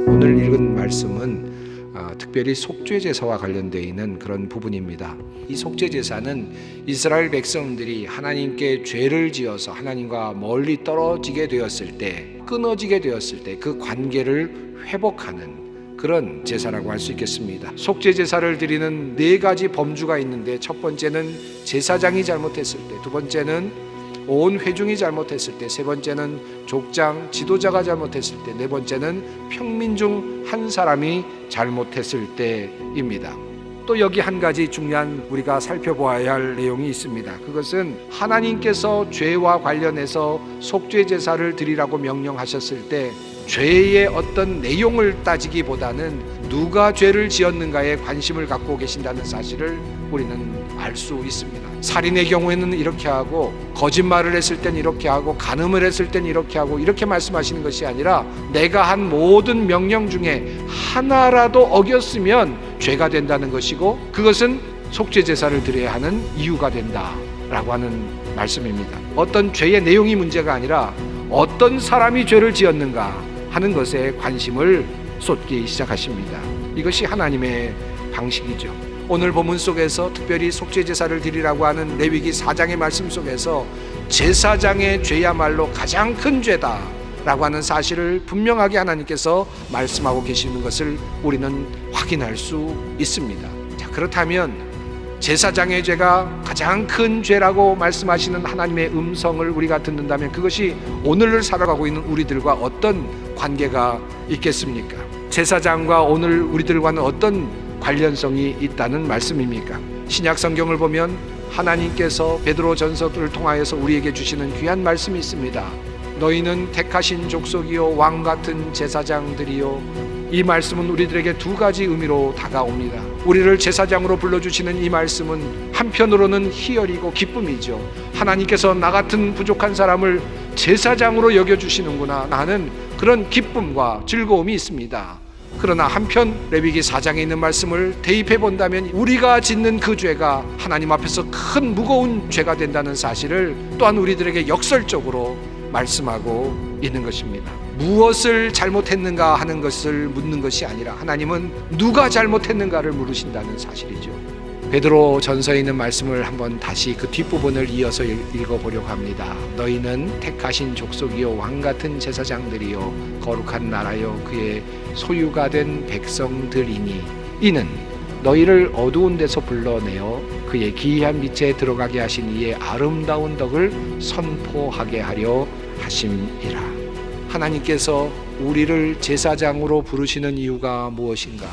오늘 읽은 말씀은 특별히 속죄제사와 관련되어 있는 그런 부분입니다. 이 속죄제사는 이스라엘 백성들이 하나님께 죄를 지어서 하나님과 멀리 떨어지게 되었을 때, 끊어지게 되었을 때 그 관계를 회복하는 그런 제사라고 할 수 있겠습니다. 속죄제사를 드리는 네 가지 범주가 있는데, 첫 번째는 제사장이 잘못했을 때, 두 번째는 온 회중이 잘못했을 때, 세 번째는 족장 지도자가 잘못했을 때, 네 번째는 평민 중 한 사람이 잘못했을 때입니다. 또 여기 한 가지 중요한 우리가 살펴보아야 할 내용이 있습니다. 그것은 하나님께서 죄와 관련해서 속죄제사를 드리라고 명령하셨을 때 죄의 어떤 내용을 따지기보다는 누가 죄를 지었는가에 관심을 갖고 계신다는 사실을 우리는 알 수 있습니다. 살인의 경우에는 이렇게 하고, 거짓말을 했을 땐 이렇게 하고, 간음을 했을 땐 이렇게 하고, 이렇게 말씀하시는 것이 아니라 내가 한 모든 명령 중에 하나라도 어겼으면 죄가 된다는 것이고, 그것은 속죄제사를 드려야 하는 이유가 된다라고 하는 말씀입니다. 어떤 죄의 내용이 문제가 아니라 어떤 사람이 죄를 지었는가 하는 것에 관심을 쏟기 시작하십니다. 이것이 하나님의 방식이죠. 오늘 본문 속에서 특별히 속죄제사를 드리라고 하는 레위기 4장의 말씀 속에서 제사장의 죄야말로 가장 큰 죄다라고 하는 사실을 분명하게 하나님께서 말씀하고 계시는 것을 우리는 확인할 수 있습니다. 자, 그렇다면 제사장의 죄가 가장 큰 죄라고 말씀하시는 하나님의 음성을 우리가 듣는다면 그것이 오늘을 살아가고 있는 우리들과 어떤 관계가 있겠습니까? 제사장과 오늘 우리들과는 어떤 관련성이 있다는 말씀입니까? 신약 성경을 보면 하나님께서 베드로 전서를 통하여서 우리에게 주시는 귀한 말씀이 있습니다. 너희는 택하신 족속이요 왕 같은 제사장들이요. 이 말씀은 우리들에게 두 가지 의미로 다가옵니다. 우리를 제사장으로 불러주시는 이 말씀은 한편으로는 희열이고 기쁨이죠. 하나님께서 나 같은 부족한 사람을 제사장으로 여겨주시는구나 하는 그런 기쁨과 즐거움이 있습니다. 그러나 한편 레위기 4장에 있는 말씀을 대입해 본다면 우리가 짓는 그 죄가 하나님 앞에서 큰 무거운 죄가 된다는 사실을 또한 우리들에게 역설적으로 말씀하고 있는 것입니다. 무엇을 잘못했는가 하는 것을 묻는 것이 아니라 하나님은 누가 잘못했는가를 물으신다는 사실이죠. 베드로 전서에 있는 말씀을 한번 다시 그 뒷부분을 이어서 읽어보려고 합니다. 너희는 택하신 족속이요 왕 같은 제사장들이요 거룩한 나라요 그의 소유가 된 백성들이니 이는 너희를 어두운 데서 불러내어 그의 기이한 빛에 들어가게 하신 이의 아름다운 덕을 선포하게 하려 하심이라. 하나님께서 우리를 제사장으로 부르시는 이유가 무엇인가?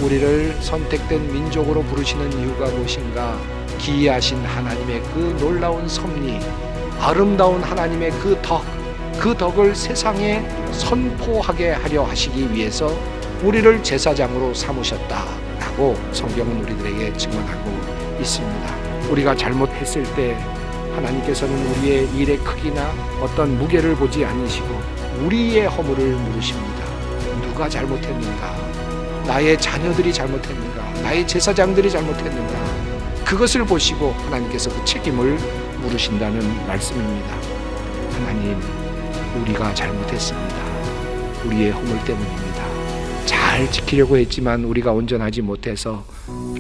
우리를 선택된 민족으로 부르시는 이유가 무엇인가? 기이하신 하나님의 그 놀라운 섭리, 아름다운 하나님의 그 덕을 세상에 선포하게 하려 하시기 위해서 우리를 제사장으로 삼으셨다라고 성경은 우리들에게 증언하고 있습니다. 우리가 잘못했을 때 하나님께서는 우리의 일의 크기나 어떤 무게를 보지 않으시고 우리의 허물을 물으십니다. 누가 잘못했는가? 나의 자녀들이 잘못했는가? 나의 제사장들이 잘못했는가? 그것을 보시고 하나님께서 그 책임을 물으신다는 말씀입니다. 하나님, 우리가 잘못했습니다. 우리의 허물 때문입니다. 잘 지키려고 했지만 우리가 온전하지 못해서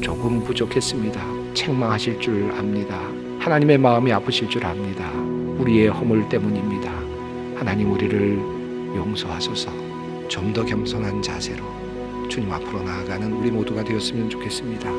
조금 부족했습니다. 책망하실 줄 압니다. 하나님의 마음이 아프실 줄 압니다. 우리의 허물 때문입니다. 하나님, 우리를 용서하소서. 좀 더 겸손한 자세로 주님 앞으로 나아가는 우리 모두가 되었으면 좋겠습니다.